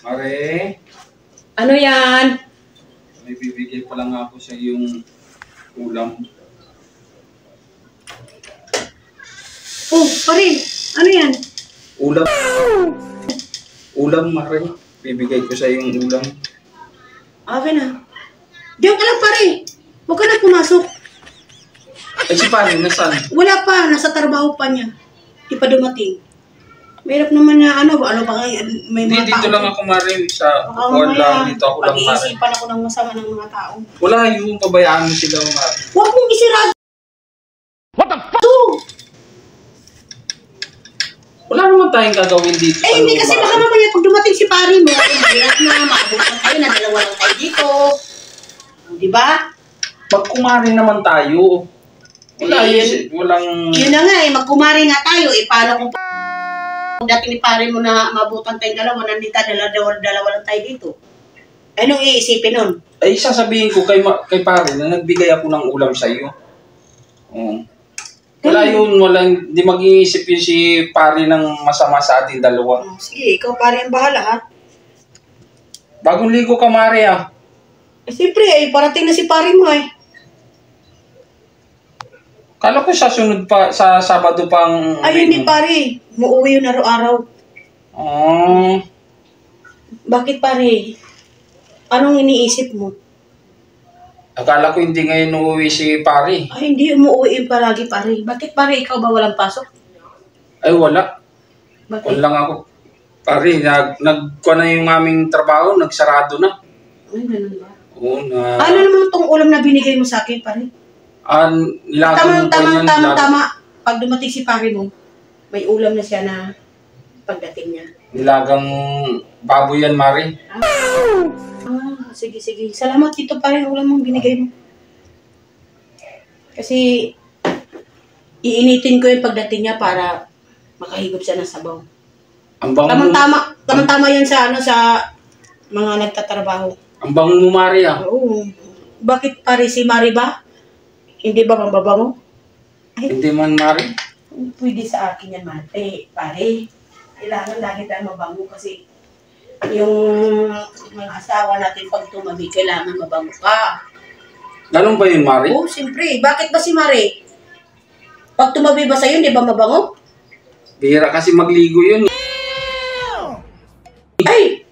Are, Ano yan? may bibigay pa lang ako sa yung ulam. Oh, pare. Ano yan? Ulam. Ulam, Mare. Bibigay ko sa yung ulam. Okay na. Diyan ka lang, pare. Huwag ka na pumasok. Eh, si pare, nasaan? Wala pa. Nasa trabaho pa niya. Di pa dumating. Mahirap naman niya, ano ba may Hindi, mga dito tao. lang ako, Mare. Sa kuwan lang. Dito ako lang, Mare. Pag-iisipan ako ng masama ng mga tao. Wala, yung pabayaan mo sila, Mare. Huwag mong isirado. What the fuck? Wala naman tayong gagawin dito. Eh, hindi kasi baka mamaya pag dumating si pare mo, mahirap na, maabutan kayo na dalawa lang tayo dito. Di ba? Magkumari naman tayo. Wala, walang... Yun na nga eh, magkumari nga tayo. Eh, paano kung dating ni pare mo na maabutan tayong dalawa, nandita dalawa lang tayo dito. Anong iisipin nun? Ay, sasabihin ko kay pare na nagbigay ako ng ulam sa iyo. Wala yun, di mag-iisip yun si pare ng masama sa ating dalawa. Sige, ikaw pare ang bahala ha. Bagong ligo ka, Mare, ah. Eh, siyempre, parating na si pare mo eh. Kala ko sa sunod pa, sa Sabado pang... Ay, hindi pare. Muuwi yun araw-araw. Bakit pare? Anong iniisip mo? Akala ko hindi ngayon uuwi si pare. Ay, hindi umuwi yun palagi pare. Bakit pare, ikaw ba walang pasok? Ay, wala. Bakit? Wala lang ako. Pare, nagkuha na yung aming trabaho, nagsarado na. Ay, ganun ba? Oo, na... Ano naman itong ulam na binigay mo sa akin pare? Nilagang ko yan. Tama. Pag dumating si pare mo, may ulam na siya na pagdating niya. Nilagang baboy yan, Mare. Sige. Salamat dito pare, ulam mong binigay mo. Kasi, iinitin ko yung pagdating niya para makahigop siya ng sabaw. Ang bango Tama yan sa mga nagtatrabaho. Ang bango mo, Mare, ah. Oo. Bakit pare si Mari ba? Hindi ba mambabango? Hindi man, Mare. Pwede sa akin yan, mate. Pare, kailangan lagi tayo mabango kasi yung mga asawa natin pag tumabi, kailangan mabango ka. Ganun ba yun, Mare? Oo, siyempre. Bakit ba si Mari? Pag tumabi ba sa'yo, hindi ba mabango? Bihira kasi magligo yun. Ay!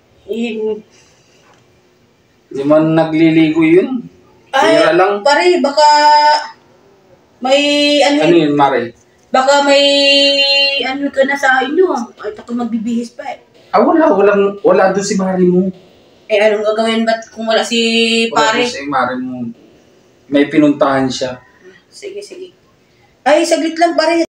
Hindi man nagliligo yun. Bihira lang. Pare, baka may Ano yun, Mare? Baka may ano ka na sa inyo. Ay, ako magbibihis pa eh. Wala doon si Mare mo. Eh, anong gagawin ba't kung wala si pare? Wala doon si Mare mo. May pinuntahan siya. Sige. Ay, saglit lang pare.